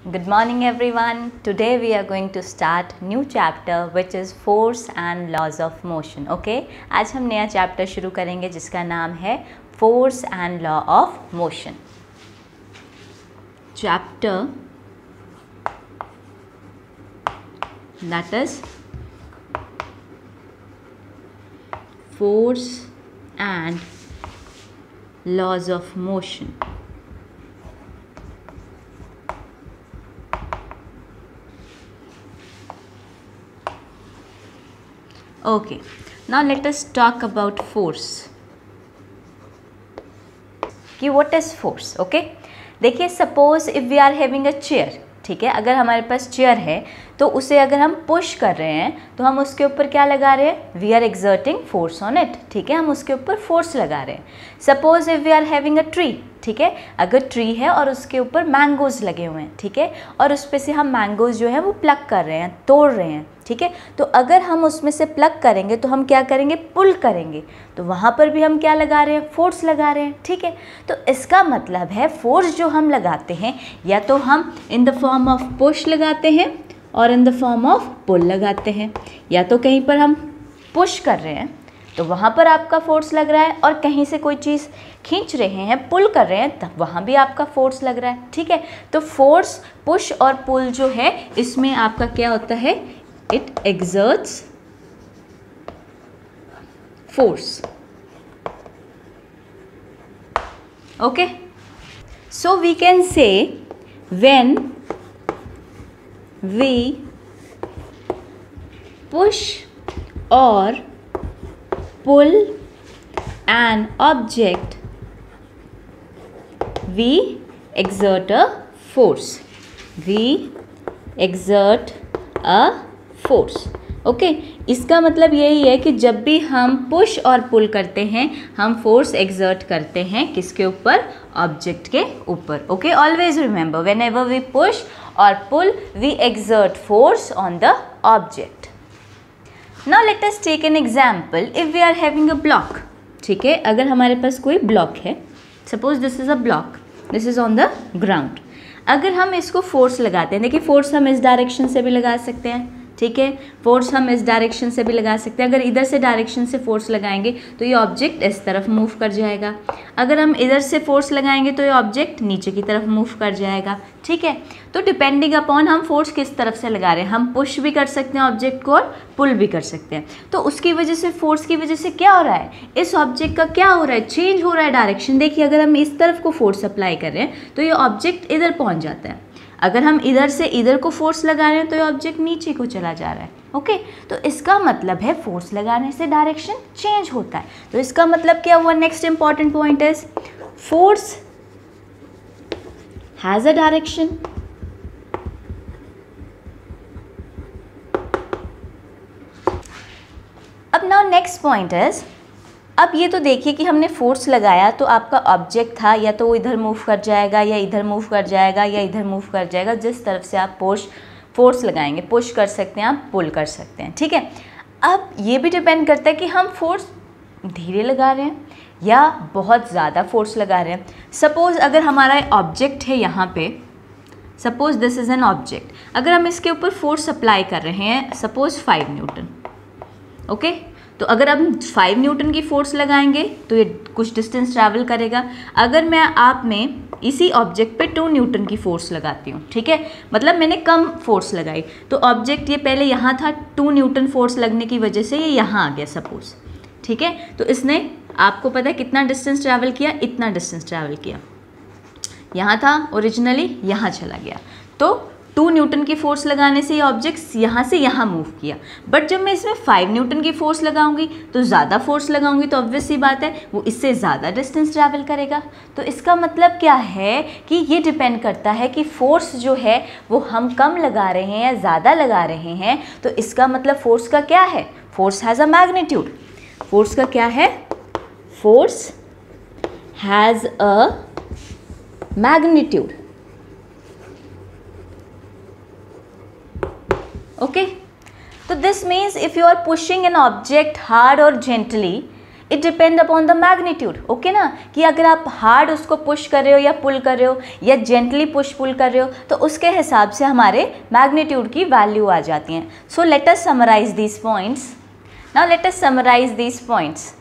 Good morning everyone. Today we are going to start new chapter which is force and laws of motion. Okay? आज हम नया chapter शुरू करेंगे जिसका नाम है force and law of motion. Chapter that is force and laws of motion. Okay, now let us talk about force. कि what is force? Okay, देखिए suppose if we are having a chair, ठीक है, अगर हमारे पास chair है तो उसे अगर हम पुश कर रहे हैं तो हम उसके ऊपर क्या लगा रहे हैं? We are exerting force on it, ठीक है, हम उसके ऊपर फोर्स लगा रहे हैं. Suppose if we are having a tree, ठीक है, अगर ट्री है और उसके ऊपर मैंगोज लगे हुए हैं, ठीक है, और उस पे से हम मैंगोज जो है वो प्लग कर रहे हैं, तोड़ रहे हैं, ठीक है, तो अगर हम उसमें से प्लग करेंगे तो हम क्या करेंगे? पुल करेंगे, तो वहाँ पर भी हम क्या लगा रहे हैं? फोर्स लगा रहे हैं, ठीक है. तो इसका मतलब है फोर्स जो हम लगाते हैं या तो हम in the form of push लगाते हैं और इन द फॉर्म ऑफ पुल लगाते हैं. या तो कहीं पर हम पुश कर रहे हैं तो वहाँ पर आपका फोर्स लग रहा है, और कहीं से कोई चीज़ खींच रहे हैं, पुल कर रहे हैं, तब वहाँ भी आपका फोर्स लग रहा है, ठीक है. तो फोर्स, पुश और पुल जो है इसमें आपका क्या होता है? It exerts force. Okay, so we can say when we push or pull an object, we exert a force. We exert a force. Okay, इसका मतलब यही है कि जब भी हम पुश और पुल करते हैं हम फोर्स एक्सर्ट करते हैं किसके ऊपर? ऑब्जेक्ट के ऊपर. Okay, always remember whenever we push or pull we exert force on the object. Now let us take an example. If we are having a block, ठीक है, अगर हमारे पास कोई ब्लॉक है, suppose this is a block, this is on the ground. अगर हम इसको force लगाते हैं, देखिए फोर्स हम इस डायरेक्शन से भी लगा सकते हैं, ठीक है, फोर्स हम इस डायरेक्शन से भी लगा सकते हैं. अगर इधर से डायरेक्शन से फोर्स लगाएंगे तो ये ऑब्जेक्ट इस तरफ मूव कर जाएगा. अगर हम इधर से फोर्स लगाएंगे तो ये ऑब्जेक्ट नीचे की तरफ मूव कर जाएगा, ठीक है. तो डिपेंडिंग अपॉन हम फोर्स किस तरफ से लगा रहे हैं, हम पुश भी कर सकते हैं ऑब्जेक्ट को और पुल भी कर सकते हैं. तो उसकी वजह से, फोर्स की वजह से क्या हो रहा है? इस ऑब्जेक्ट का क्या हो रहा है? चेंज हो रहा है डायरेक्शन. देखिए अगर हम इस तरफ को फोर्स अप्लाई कर रहे हैं तो ये ऑब्जेक्ट इधर पहुँच जाता है. अगर हम इधर से इधर को फोर्स लगा रहे हैं तो ये ऑब्जेक्ट नीचे को चला जा रहा है. ओके, तो इसका मतलब है फोर्स लगाने से डायरेक्शन चेंज होता है. तो इसका मतलब क्या हुआ? Next important point is force has a direction. अब नाउ नेक्स्ट पॉइंट इज, अब ये तो देखिए कि हमने फोर्स लगाया तो आपका ऑब्जेक्ट था या तो वो इधर मूव कर जाएगा या इधर मूव कर जाएगा या इधर मूव कर जाएगा, जिस तरफ से आप फोर्स लगाएंगे. पुश कर सकते हैं आप, पुल कर सकते हैं, ठीक है. अब ये भी डिपेंड करता है कि हम फोर्स धीरे लगा रहे हैं या बहुत ज़्यादा फोर्स लगा रहे हैं. सपोज़ अगर हमारा ऑब्जेक्ट है यहाँ पे, suppose this is an object, अगर हम इसके ऊपर फोर्स अप्लाई कर रहे हैं सपोज़ 5 न्यूटन, ओके, तो अगर हम 5 न्यूटन की फोर्स लगाएंगे तो ये कुछ डिस्टेंस ट्रैवल करेगा. अगर मैं आप में इसी ऑब्जेक्ट पे 2 न्यूटन की फोर्स लगाती हूँ, ठीक है, मतलब मैंने कम फोर्स लगाई, तो ऑब्जेक्ट ये पहले यहाँ था, 2 न्यूटन फोर्स लगने की वजह से ये यहाँ आ गया सपोज, ठीक है. तो इसने आपको पता है कितना डिस्टेंस ट्रैवल किया? इतना डिस्टेंस ट्रैवल किया. यहाँ था ओरिजिनली, यहाँ चला गया. तो 2 न्यूटन की फोर्स लगाने से ये ऑब्जेक्ट यहाँ से यहाँ मूव किया. बट जब मैं इसमें 5 न्यूटन की फोर्स लगाऊंगी तो ज़्यादा फोर्स लगाऊंगी तो ऑब्वियस सी बात है वो इससे ज़्यादा डिस्टेंस ट्रैवल करेगा. तो इसका मतलब क्या है कि ये डिपेंड करता है कि फोर्स जो है वो हम कम लगा रहे हैं या ज़्यादा लगा रहे हैं. तो इसका मतलब फोर्स का क्या है? Force has a magnitude. Force का क्या है? Force has a magnitude. Okay, so this means if you are pushing an object hard or gently, it depend upon the magnitude, okay ना, कि अगर आप हार्ड उसको पुश कर रहे हो या पुल कर रहे हो या जेंटली पुश पुल कर रहे हो तो उसके हिसाब से हमारे मैग्नीट्यूड की वैल्यू आ जाती हैं. So let us summarise these points. Now let us summarise these points.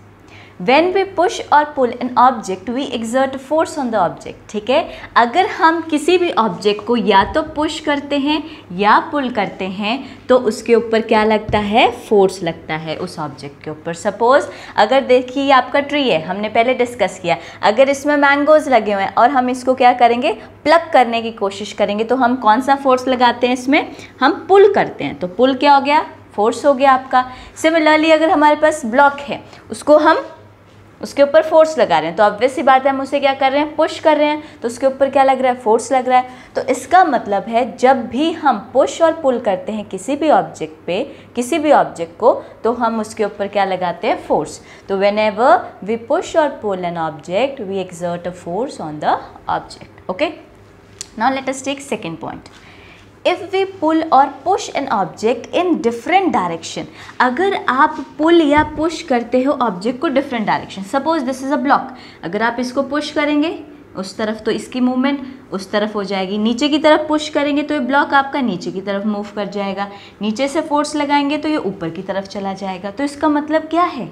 When we push or pull an object, we exert force on the object. ठीक है, अगर हम किसी भी ऑब्जेक्ट को या तो पुश करते हैं या पुल करते हैं तो उसके ऊपर क्या लगता है, फोर्स लगता है उस ऑब्जेक्ट के ऊपर. सपोज अगर देखिए ये आपका ट्री है, हमने पहले डिस्कस किया, अगर इसमें मैंगोज लगे हुए हैं और हम इसको क्या करेंगे, प्लक करने की कोशिश करेंगे तो हम कौन सा फोर्स लगाते हैं इसमें, हम पुल करते हैं. तो पुल क्या हो गया, फोर्स हो गया आपका. सिमिलरली अगर हमारे पास ब्लॉक है, उसको हम उसके ऊपर फोर्स लगा रहे हैं तो ऑब्वियस सी बात है हम उसे क्या कर रहे हैं, पुश कर रहे हैं, तो उसके ऊपर क्या लग रहा है, फोर्स लग रहा है. तो इसका मतलब है जब भी हम पुश और पुल करते हैं किसी भी ऑब्जेक्ट पे, किसी भी ऑब्जेक्ट को, तो हम उसके ऊपर क्या लगाते हैं, फोर्स. तो वेन एवर वी पुश और pull an object we exert a force on the object. Okay, now let us take second point. If we pull or push an object in different direction, अगर आप पुल या push करते हो object को different direction, suppose this is a block, अगर आप इसको push करेंगे उस तरफ तो इसकी मूवमेंट उस तरफ हो जाएगी, नीचे की तरफ पुश करेंगे तो ये ब्लॉक आपका नीचे की तरफ मूव कर जाएगा, नीचे से फोर्स लगाएंगे तो ये ऊपर की तरफ चला जाएगा. तो इसका मतलब क्या है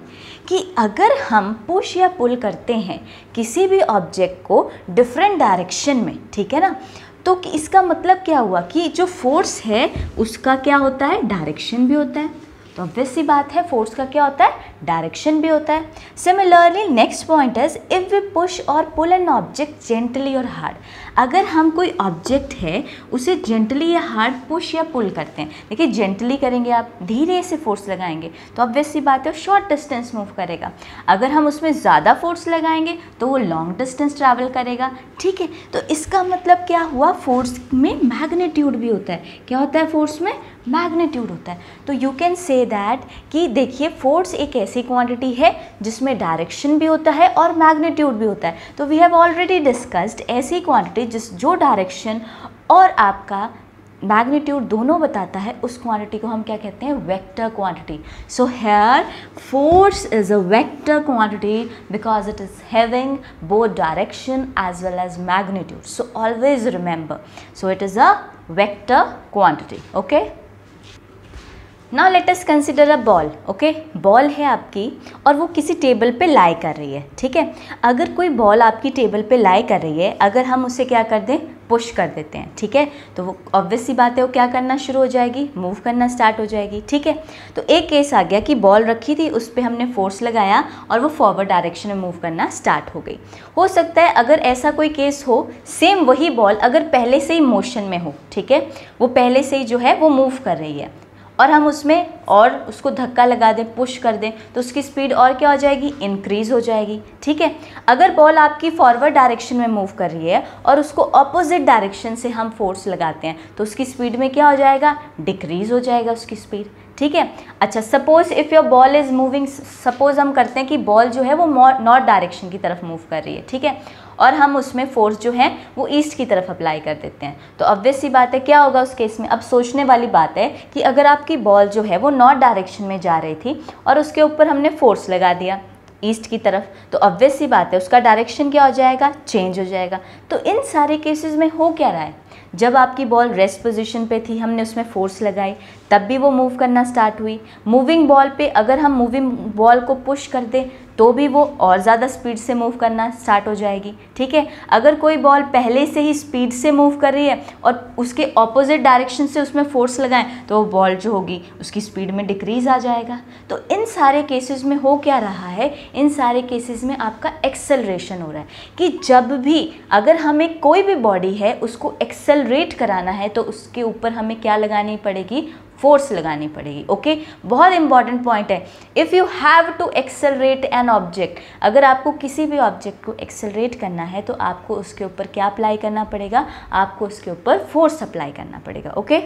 कि अगर हम पुश या पुल करते हैं किसी भी ऑब्जेक्ट को डिफरेंट डायरेक्शन में, ठीक है ना, तो इसका मतलब क्या हुआ कि जो फोर्स है उसका क्या होता है, डायरेक्शन भी होता है. तो ऑब्वियस सी बात है फोर्स का क्या होता है, डायरेक्शन भी होता है. Similarly next point is if we push और pull an object gently or hard. अगर हम कोई ऑब्जेक्ट है उसे जेंटली या हार्ड पुश या पुल करते हैं, देखिए जेंटली करेंगे आप, धीरे से फोर्स लगाएंगे तो ऑब्वियस सी बात है शॉर्ट डिस्टेंस मूव करेगा. अगर हम उसमें ज़्यादा फोर्स लगाएंगे तो वो लॉन्ग डिस्टेंस ट्रैवल करेगा. ठीक है, तो इसका मतलब क्या हुआ, फोर्स में मैग्नीट्यूड भी होता है. क्या होता है, फोर्स में मैग्नीट्यूड होता है. तो यू कैन से दैट कि देखिए फोर्स एक ऐसी क्वांटिटी है जिसमें डायरेक्शन भी होता है और मैग्नीट्यूड भी होता है. तो वी हैव ऑलरेडी डिस्कस्ड ऐसी क्वांटिटी जो डायरेक्शन और आपका मैग्नीट्यूड दोनों बताता है, उस क्वांटिटी को हम क्या कहते हैं, vector quantity. So here force is a vector quantity because it is having both direction as well as magnitude. So always remember, so it is a vector quantity. Okay, now let us consider a ball. Okay, ball है आपकी और वो किसी table पे लाई कर रही है. ठीक है, अगर कोई बॉल आपकी टेबल पे लाई कर रही है, अगर हम उसे क्या कर दें, पुश कर देते हैं, ठीक है, तो वो ऑब्वियस सी बात है वो क्या करना शुरू हो जाएगी, मूव करना स्टार्ट हो जाएगी. ठीक है, तो एक केस आ गया कि बॉल रखी थी, उस पर हमने फोर्स लगाया और वो फॉरवर्ड डायरेक्शन में मूव करना स्टार्ट हो गई. हो सकता है अगर ऐसा कोई केस हो, सेम वही बॉल अगर पहले से ही मोशन में हो, ठीक है, वो पहले से ही जो है वो मूव कर रही है और हम उसमें और उसको धक्का लगा दें, पुश कर दें, तो उसकी स्पीड और क्या हो जाएगी, इंक्रीज़ हो जाएगी. ठीक है, अगर बॉल आपकी फॉरवर्ड डायरेक्शन में मूव कर रही है और उसको ऑपोजिट डायरेक्शन से हम फोर्स लगाते हैं तो उसकी स्पीड में क्या हो जाएगा, डिक्रीज़ हो जाएगा उसकी स्पीड. ठीक है, अच्छा suppose if your ball is moving, suppose हम करते हैं कि बॉल जो है वो नॉर्थ डायरेक्शन की तरफ मूव कर रही है. ठीक है, और हम उसमें फोर्स जो है वो ईस्ट की तरफ अप्लाई कर देते हैं, तो ऑब्वियस सी बात है क्या होगा उस केस में. अब सोचने वाली बात है कि अगर आपकी बॉल जो है वो नॉर्थ डायरेक्शन में जा रही थी और उसके ऊपर हमने फोर्स लगा दिया ईस्ट की तरफ, तो ऑब्वियस सी बात है उसका डायरेक्शन क्या हो जाएगा, चेंज हो जाएगा. तो इन सारे केसेस में हो क्या रहा है, जब आपकी बॉल रेस्ट पोजीशन पे थी, हमने उसमें फोर्स लगाई, तब भी वो मूव करना स्टार्ट हुई. मूविंग बॉल पे अगर हम मूविंग बॉल को पुश कर दें तो भी वो और ज़्यादा स्पीड से मूव करना स्टार्ट हो जाएगी. ठीक है, अगर कोई बॉल पहले से ही स्पीड से मूव कर रही है और उसके ऑपोजिट डायरेक्शन से उसमें फोर्स लगाएं तो वो बॉल जो होगी उसकी स्पीड में डिक्रीज़ आ जाएगा. तो इन सारे केसेस में हो क्या रहा है, इन सारे केसेस में आपका एक्सेलरेशन हो रहा है कि जब भी अगर हमें कोई भी बॉडी है उसको एक्सेलरेट कराना है तो उसके ऊपर हमें क्या लगानी पड़ेगी, फोर्स लगानी पड़ेगी. ओके, बहुत इंपॉर्टेंट पॉइंट है. If you have to accelerate an object, अगर आपको किसी भी ऑब्जेक्ट को एक्सेलरेट करना है तो आपको उसके ऊपर क्या अप्लाई करना पड़ेगा, आपको उसके ऊपर फोर्स अप्लाई करना पड़ेगा. Okay,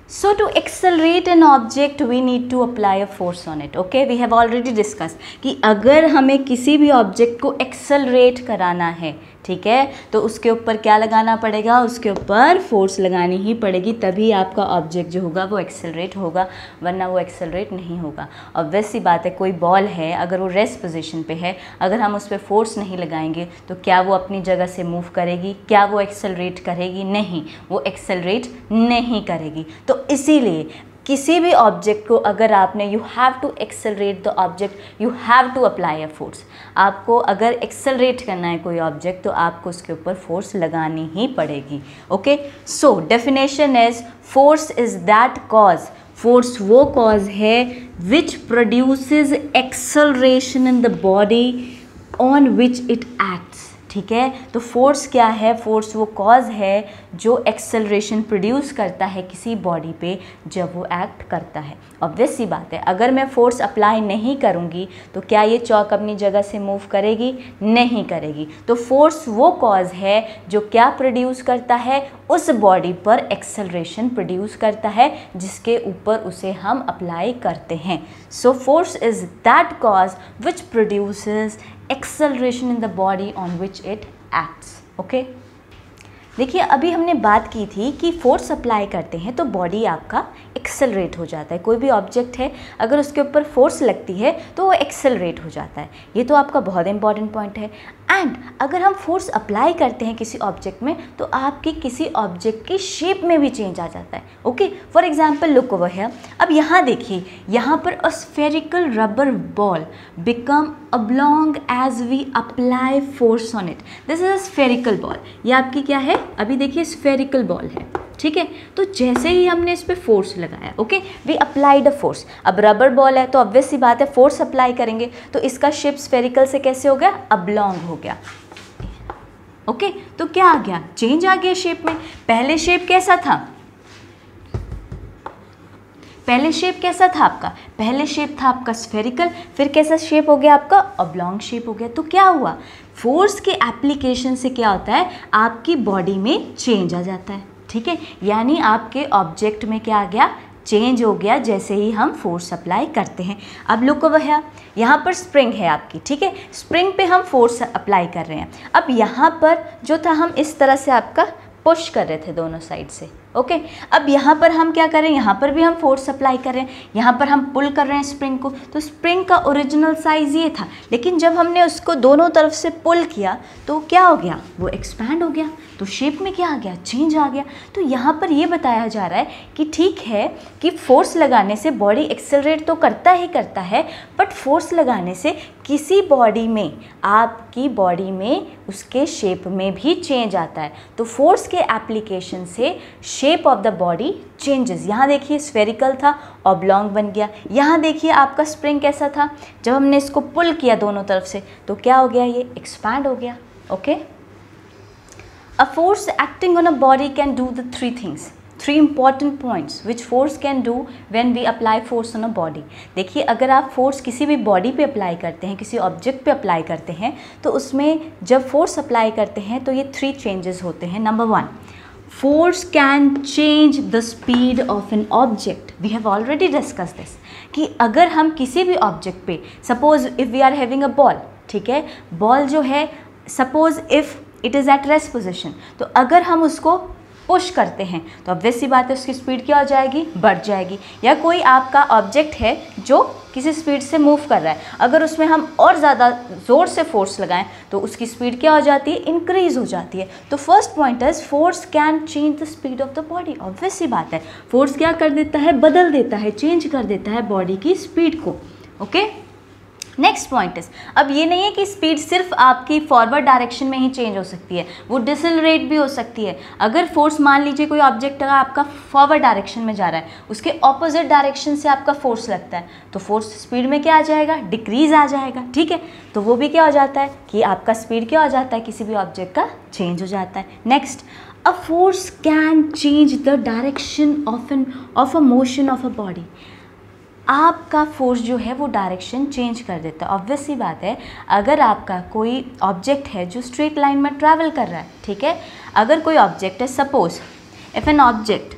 so to accelerate an object we need to apply a force on it. okay, we have already discussed कि अगर हमें किसी भी ऑब्जेक्ट को एक्सेलरेट कराना है, ठीक है, तो उसके ऊपर क्या लगाना पड़ेगा, उसके ऊपर फोर्स लगानी ही पड़ेगी, तभी आपका ऑब्जेक्ट जो होगा वो एक्सेलरेट होगा, वरना वो एक्सेलरेट नहीं होगा। ऑब्वियस सी बात है, कोई बॉल है अगर वो रेस्ट पोजीशन पे है, अगर हम उस पर फोर्स नहीं लगाएंगे तो क्या वो अपनी जगह से मूव करेगी, क्या वो एक्सेलरेट करेगी, नहीं, वो एक्सेलरेट नहीं करेगी। तो इसीलिए किसी भी ऑब्जेक्ट को अगर आपने you have to accelerate the object, you have to apply a force. आपको अगर एक्सेलरेट करना है कोई ऑब्जेक्ट तो आपको उसके ऊपर फोर्स लगानी ही पड़ेगी। Okay, so definition is force is that cause, force वो कॉज है which produces acceleration in the body on which it acts. ठीक है, तो फोर्स क्या है, फोर्स वो कॉज है जो एक्सेलरेशन प्रोड्यूस करता है किसी बॉडी पे जब वो एक्ट करता है। ऑब्वियस सी बात है, अगर मैं फोर्स अप्लाई नहीं करूँगी तो क्या ये चौक अपनी जगह से मूव करेगी, नहीं करेगी। तो फोर्स वो कॉज है जो क्या प्रोड्यूस करता है, उस बॉडी पर एक्सेलरेशन प्रोड्यूस करता है जिसके ऊपर उसे हम अप्लाई करते हैं। So force is that cause which produces acceleration in the body on which it acts. Okay, देखिए अभी हमने बात की थी कि फोर्स अप्लाई करते हैं तो बॉडी आपका एक्सेलरेट हो जाता है। कोई भी ऑब्जेक्ट है अगर उसके ऊपर फोर्स लगती है तो वो एक्सेलरेट हो जाता है। ये तो आपका बहुत इंपॉर्टेंट पॉइंट है। एंड अगर हम फोर्स अप्लाई करते हैं किसी ऑब्जेक्ट में तो आपकी किसी ऑब्जेक्ट की शेप में भी चेंज आ जाता है। Okay, for example look over here. अब यहाँ देखिए, यहाँ पर a spherical rubber ball become oblong as we apply force on it. This is a spherical ball. ये आपकी क्या है, अभी देखिए स्फेरिकल बॉल है, ठीक है। तो जैसे ही हमने इस पर फोर्स लगाया, okay, we applied a force. अब रबर बॉल है तो ऑब्वियस सी बात है फोर्स अप्लाई करेंगे तो इसका शेप स्फेरिकल से कैसे हो गया, अब्लॉन्ग हो गया। ओके, तो क्या आ गया, चेंज आ गया शेप में। पहले शेप कैसा था, पहले शेप कैसा था आपका, पहले शेप था आपका स्फेरिकल, फिर कैसा शेप हो गया आपका, ऑब्लॉन्ग शेप हो गया। तो क्या हुआ, फोर्स के एप्लीकेशन से क्या होता है, आपकी बॉडी में चेंज आ जाता है। ठीक है, यानी आपके ऑब्जेक्ट में क्या आ गया, चेंज हो गया जैसे ही हम फोर्स अप्लाई करते हैं। अब लुक ओवर हियर, यहाँ पर स्प्रिंग है आपकी, ठीक है, स्प्रिंग पे हम फोर्स अप्लाई कर रहे हैं। अब यहाँ पर जो था हम इस तरह से आपका पुश कर रहे थे दोनों साइड से। ओके, अब यहाँ पर हम क्या कर रहे हैं, यहाँ पर भी हम फोर्स अप्लाई कर रहे हैं, यहाँ पर हम पुल कर रहे हैं स्प्रिंग को। तो स्प्रिंग का ओरिजिनल साइज़ ये था, लेकिन जब हमने उसको दोनों तरफ से पुल किया तो क्या हो गया, वो एक्सपैंड हो गया, तो शेप में क्या आ गया, चेंज आ गया। तो यहाँ पर ये बताया जा रहा है कि ठीक है कि फोर्स लगाने से बॉडी एक्सेलरेट तो करता ही करता है, बट फोर्स लगाने से किसी बॉडी में, आपकी बॉडी में उसके शेप में भी चेंज आता है। तो फोर्स के एप्लीकेशन से shape of the body changes. यहाँ देखिए स्फेरिकल था, ऑब्लॉन्ग बन गया। यहाँ देखिए आपका स्प्रिंग कैसा था, जब हमने इसको पुल किया दोनों तरफ से तो क्या हो गया, ये एक्सपैंड हो गया। Okay, a force acting on a body can do the three important points which force can do when we apply force on a body. देखिए अगर आप फोर्स किसी भी बॉडी पे अप्लाई करते हैं, किसी ऑब्जेक्ट पे अप्लाई करते हैं, तो उसमें जब फोर्स अप्लाई करते हैं तो ये 3 चेंजेस होते हैं। Number 1, force can change the speed of an object. We have already discussed this कि अगर हम किसी भी ऑब्जेक्ट पे, suppose if we are having a ball, ठीक है, बॉल जो है suppose if it is at rest position, तो अगर हम उसको पुश करते हैं तो ऑब्वियस सी बात है उसकी स्पीड क्या हो जाएगी, बढ़ जाएगी। या कोई आपका ऑब्जेक्ट है जो किसी स्पीड से मूव कर रहा है, अगर उसमें हम और ज़्यादा ज़ोर से फोर्स लगाएं तो उसकी स्पीड क्या हो जाती है, इंक्रीज़ हो जाती है। तो first point is force can change the speed of the body. Obvious सी बात है, फोर्स क्या कर देता है, बदल देता है, चेंज कर देता है बॉडी की स्पीड को। ओके, नेक्स्ट पॉइंट इज, अब ये नहीं है कि स्पीड सिर्फ आपकी फॉरवर्ड डायरेक्शन में ही चेंज हो सकती है, वो डिसलरेट भी हो सकती है। अगर फोर्स, मान लीजिए कोई ऑब्जेक्ट अगर आपका फॉरवर्ड डायरेक्शन में जा रहा है, उसके ऑपोजिट डायरेक्शन से आपका फोर्स लगता है तो फोर्स स्पीड में क्या आ जाएगा, डिक्रीज आ जाएगा। ठीक है, तो वो भी क्या हो जाता है कि आपका स्पीड क्या हो जाता है, किसी भी ऑब्जेक्ट का चेंज हो जाता है। Next, a force can change the direction of a motion of a body. आपका फोर्स जो है वो डायरेक्शन चेंज कर देता है। ऑब्वियस सी बात है, अगर आपका कोई ऑब्जेक्ट है जो स्ट्रेट लाइन में ट्रैवल कर रहा है, ठीक है, अगर कोई ऑब्जेक्ट है, सपोज इफ़ एन ऑब्जेक्ट,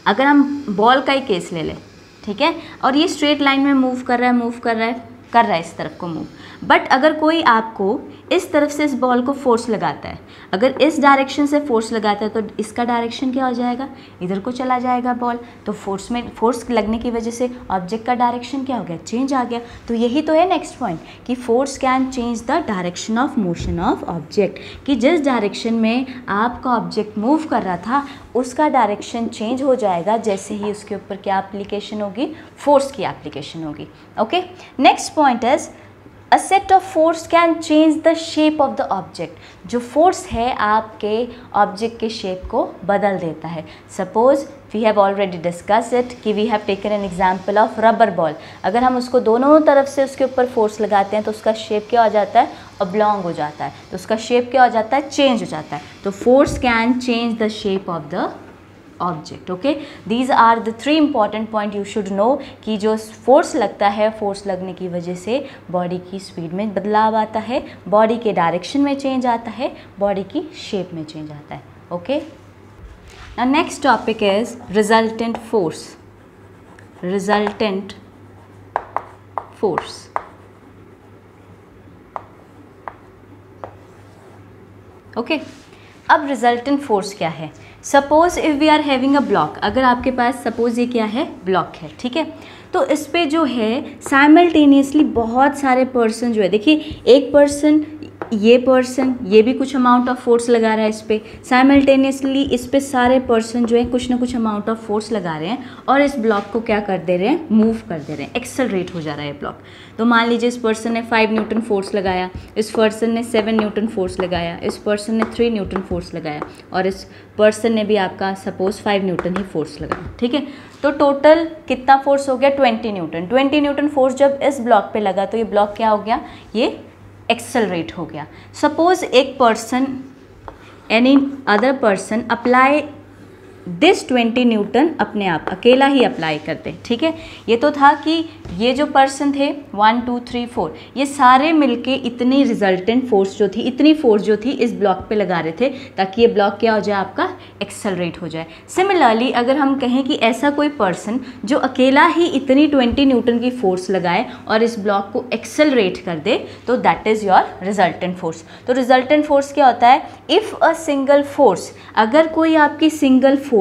अगर हम बॉल का ही केस ले लें, ठीक है, और ये स्ट्रेट लाइन में मूव कर रहा है इस तरफ को मूव, बट अगर कोई आपको इस तरफ से इस बॉल को फोर्स लगाता है, अगर इस डायरेक्शन से फोर्स लगाता है तो इसका डायरेक्शन क्या हो जाएगा, इधर को चला जाएगा बॉल। तो फोर्स लगने की वजह से ऑब्जेक्ट का डायरेक्शन क्या हो गया, चेंज आ गया। तो यही तो है नेक्स्ट पॉइंट कि force can change the direction of motion of object, कि जिस डायरेक्शन में आपका ऑब्जेक्ट मूव कर रहा था उसका डायरेक्शन चेंज हो जाएगा जैसे ही उसके ऊपर क्या एप्लीकेशन होगी, फोर्स की एप्लीकेशन होगी। Okay, next point is a set of force can change the shape of the object. जो फोर्स है आपके ऑब्जेक्ट के शेप को बदल देता है। Suppose we have already discuss it कि we have taken an example of rubber ball. अगर हम उसको दोनों तरफ से उसके ऊपर फोर्स लगाते हैं तो उसका शेप क्या हो जाता है, ऑब्लॉन्ग हो जाता है। तो उसका शेप क्या हो जाता है, चेंज हो जाता है। तो force can change the shape of the object. Okay, these are the 3 important point you should know कि जो फोर्स लगता है, फोर्स लगने की वजह से बॉडी की स्पीड में बदलाव आता है, बॉडी के डायरेक्शन में चेंज आता है, बॉडी की शेप में चेंज आता है। Okay, now next topic is resultant force. Resultant force, okay, अब रिजल्टेंट फोर्स क्या है। Suppose if we are having a block, अगर आपके पास सपोज ये क्या है, ब्लॉक है, ठीक है। तो इस पे जो है साइमल्टेनियसली बहुत सारे पर्सन जो है, देखिए एक पर्सन, ये भी कुछ अमाउंट ऑफ फोर्स लगा रहा है इस पे, साइमल्टेनियसली इस पे सारे पर्सन जो है कुछ ना कुछ अमाउंट ऑफ फोर्स लगा रहे हैं और इस ब्लॉक को क्या कर दे रहे हैं, मूव कर दे रहे हैं, एक्सेलरेट हो जा रहा है ब्लॉक। तो मान लीजिए इस पर्सन ने 5 न्यूटन फोर्स लगाया, इस पर्सन ने 7 न्यूटन फोर्स लगाया, इस पर्सन ने 3 न्यूटन फोर्स लगाया और इस पर्सन ने भी आपका सपोज 5 न्यूटन ही फोर्स लगाया, ठीक है। तो टोटल कितना फोर्स हो गया, 20 न्यूटन। 20 न्यूटन फोर्स जब इस ब्लॉक पे लगा तो ये ब्लॉक क्या हो गया, ये एक्सेलरेट हो गया। सपोज एक person, any other person apply this 20 Newton अपने आप अकेला ही अप्लाई करते, ठीक है। ये तो था कि ये जो पर्सन थे 1 2 3 4 ये सारे मिलके इतनी रिजल्टेंट फोर्स जो थी, इतनी फोर्स जो थी इस ब्लॉक पे लगा रहे थे ताकि ये ब्लॉक क्या हो जाए, आपका एक्सेलरेट हो जाए। सिमिलरली अगर हम कहें कि ऐसा कोई पर्सन जो अकेला ही इतनी 20 न्यूटन की फोर्स लगाए और इस ब्लॉक को एक्सेलरेट कर दे तो that is your resultant force. तो रिजल्टेंट फोर्स क्या होता है, इफ़ अ सिंगल फोर्स, अगर कोई आपकी सिंगल फोर्स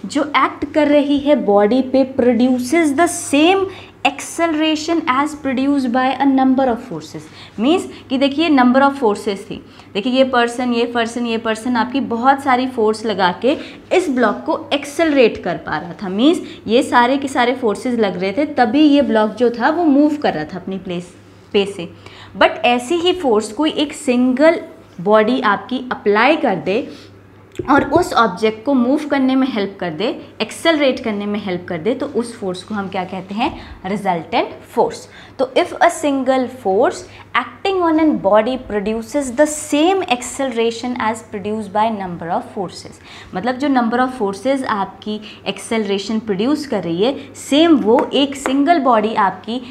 जो एक्ट कर रही है बॉडी पे produces the same acceleration as produced by a number of forces. Means कि देखिए नंबर ऑफ फोर्सेस थी, देखिए ये पर्सन आपकी बहुत सारी फोर्स लगा के इस ब्लॉक को एक्सेलरेट कर पा रहा था। मीन्स ये सारे के सारे फोर्सेस लग रहे थे तभी ये ब्लॉक जो था वो मूव कर रहा था अपनी प्लेस पे से। बट ऐसी ही फोर्स कोई एक सिंगल बॉडी आपकी अप्लाई कर दे और उस ऑब्जेक्ट को मूव करने में हेल्प कर दे, एक्सेलरेट करने में हेल्प कर दे, तो उस फोर्स को हम क्या कहते हैं, रिजल्टेंट फोर्स। तो if a single force acting on an body produces the same acceleration as produced by number of forces, मतलब जो नंबर ऑफ फोर्सेस आपकी एक्सेलरेशन प्रोड्यूस कर रही है सेम वो एक सिंगल बॉडी आपकी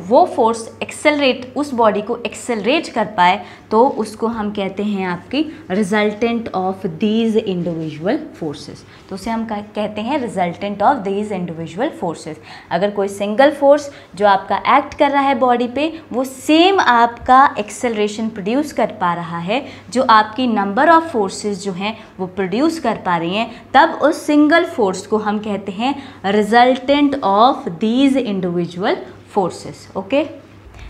वो फोर्स एक्सेलरेट, उस बॉडी को एक्सेलरेट कर पाए तो उसको हम कहते हैं आपकी resultant of these individual forces. तो उसे हम कहते हैं resultant of these individual forces. अगर कोई सिंगल फोर्स जो आपका एक्ट कर रहा है बॉडी पे वो सेम आपका एक्सेलरेशन प्रोड्यूस कर पा रहा है जो आपकी नंबर ऑफ फोर्सेस जो हैं वो प्रोड्यूस कर पा रही हैं, तब उस सिंगल फोर्स को हम कहते हैं resultant of these individual forces. Okay,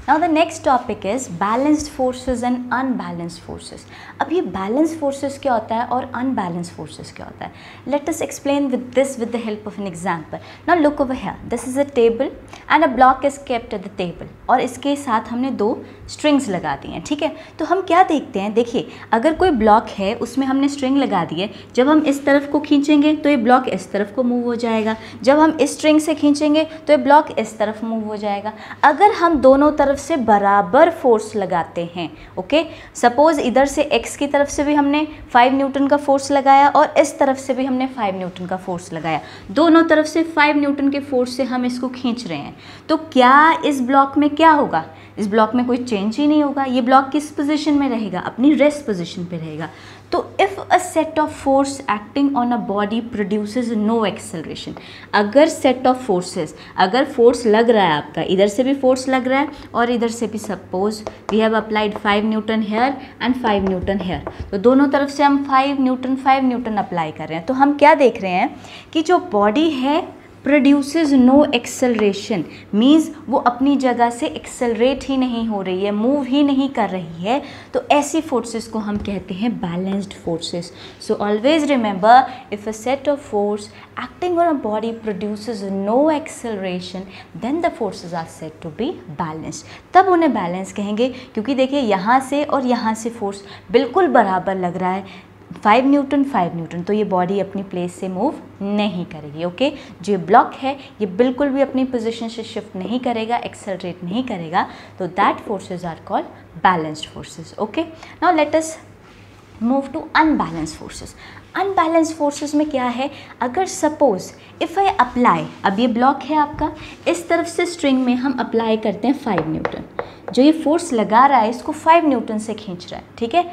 now the next topic is balanced forces and unbalanced forces. अब ये balanced forces क्या होता है और unbalanced forces क्या होता है, let us explain with the help of an example. Now look over here, this is a table and a block is kept at the table और इसके साथ हमने 2 स्ट्रिंग्स लगा दी हैं, ठीक है। तो हम क्या देखते हैं, देखिए अगर कोई ब्लॉक है उसमें हमने स्ट्रिंग लगा दी है, जब हम इस तरफ को खींचेंगे तो ये ब्लॉक इस तरफ को मूव हो जाएगा, जब हम इस स्ट्रिंग से खींचेंगे तो ये ब्लॉक इस तरफ मूव हो जाएगा। अगर हम दोनों तरफ से बराबर फोर्स लगाते हैं, ओके, सपोज इधर से x की तरफ से भी हमने 5 न्यूटन का फोर्स लगाया और इस तरफ से भी हमने 5 न्यूटन का फोर्स लगाया, दोनों तरफ से 5 न्यूटन के फोर्स से हम इसको खींच रहे हैं, तो क्या इस ब्लॉक में क्या होगा, इस ब्लॉक में कोई चेंज ही नहीं होगा। ये ब्लॉक किस पोजीशन में रहेगा, अपनी रेस्ट पोजीशन पे रहेगा। तो if a set of force acting on a body produces no acceleration, अगर सेट ऑफ फोर्सेस, अगर फोर्स लग रहा है आपका, इधर से भी फोर्स लग रहा है और इधर से भी, suppose we have applied 5 newton here and 5 newton here, तो दोनों तरफ से हम 5 न्यूटन अप्लाई कर रहे हैं, तो हम क्या देख रहे हैं कि जो बॉडी है प्रोड्यूसेस नो एक्सेलरेशन, मीन्स वो अपनी जगह से एक्सेलरेट ही नहीं हो रही है, मूव ही नहीं कर रही है, तो ऐसी फोर्सेस को हम कहते हैं balanced forces. So always remember, if a set of force acting on a body produces no acceleration then the forces are said to be balanced, तब उन्हें बैलेंस कहेंगे, क्योंकि देखिए यहाँ से और यहाँ से फोर्स बिल्कुल बराबर लग रहा है, 5 न्यूटन, तो ये बॉडी अपनी प्लेस से मूव नहीं करेगी। ओके, जो ब्लॉक है ये बिल्कुल भी अपनी पोजीशन से शिफ्ट नहीं करेगा, एक्सेलरेट नहीं करेगा, तो that forces are called balanced forces. Okay, now let us move to unbalanced forces. Unbalanced forces में क्या है, अगर सपोज इफ़ आई अप्लाई, अब ये ब्लॉक है आपका, इस तरफ से स्ट्रिंग में हम अप्लाई करते हैं 5 न्यूटन, जो ये फोर्स लगा रहा है इसको 5 न्यूटन से खींच रहा है, ठीक है,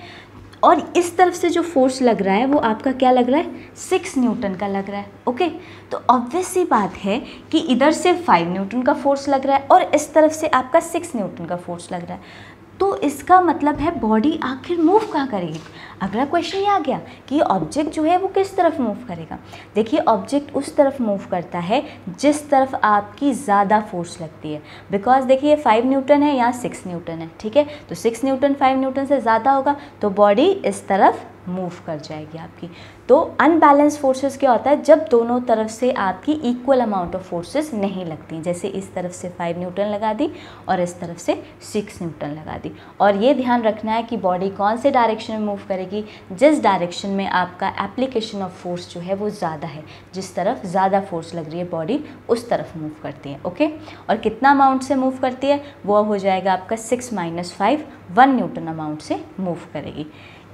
और इस तरफ से जो फोर्स लग रहा है वो आपका क्या लग रहा है, 6 न्यूटन का लग रहा है। ओके, तो ऑब्वियस सी बात है कि इधर से 5 न्यूटन का फोर्स लग रहा है और इस तरफ से आपका 6 न्यूटन का फोर्स लग रहा है, तो इसका मतलब है बॉडी आखिर मूव कहाँ करेगी। अगला क्वेश्चन ये आ गया कि ये ऑब्जेक्ट जो है वो किस तरफ मूव करेगा। देखिए, ऑब्जेक्ट उस तरफ मूव करता है जिस तरफ आपकी ज़्यादा फोर्स लगती है, बिकॉज देखिए 5 न्यूटन है, यहाँ 6 न्यूटन है, ठीक है, तो 6 न्यूटन 5 न्यूटन से ज़्यादा होगा तो बॉडी इस तरफ मूव कर जाएगी आपकी। तो अनबैलेंस फोर्सेस क्या होता है, जब दोनों तरफ से आपकी इक्वल अमाउंट ऑफ फोर्सेस नहीं लगती, जैसे इस तरफ से 5 न्यूटन लगा दी और इस तरफ से 6 न्यूटन लगा दी। और ये ध्यान रखना है कि बॉडी कौन से डायरेक्शन में मूव करेगी, जिस डायरेक्शन में आपका एप्लीकेशन ऑफ फोर्स जो है वो ज़्यादा है, जिस तरफ ज़्यादा फोर्स लग रही है बॉडी उस तरफ मूव करती है। ओके, और कितना अमाउंट से मूव करती है, वो हो जाएगा आपका 6 - 5, 1 न्यूटन अमाउंट से मूव करेगी।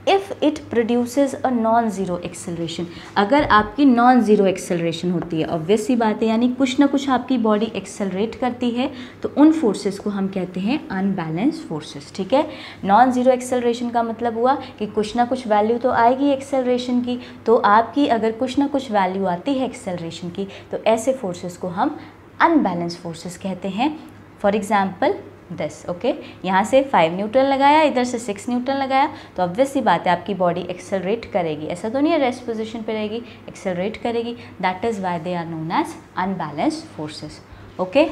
If it produces a non zero acceleration, अगर आपकी नॉन ज़ीरो एक्सेलरेशन होती है, ऑब्वियस सी बात है, यानी कुछ ना कुछ आपकी बॉडी एक्सेलरेट करती है, तो उन फोर्सेस को हम कहते हैं अनबैलेंस फोर्सेस। ठीक है, नॉन ज़ीरो एक्सेलरेशन का मतलब हुआ कि कुछ ना कुछ वैल्यू तो आएगी एक्सेलरेशन की, तो आपकी अगर कुछ ना कुछ वैल्यू आती है एक्सेलरेशन की, तो ऐसे फोर्सेस को हम अनबैलेंस फोर्सेस कहते हैं। फॉर एग्जाम्पल दिस, ओके, यहाँ से 5 न्यूटन लगाया, इधर से 6 न्यूटन लगाया, तो ऑब्वियस सी बात है आपकी बॉडी एक्सेलरेट करेगी, ऐसा तो नहीं है रेस्ट पोजीशन पे रहेगी, एक्सेलरेट करेगी। That is why they are known as unbalanced forces. Okay,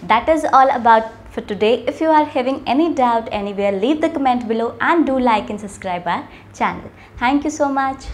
that is all about for today. If you are having any doubt anywhere, leave the comment below and do like and subscribe our channel. Thank you so much.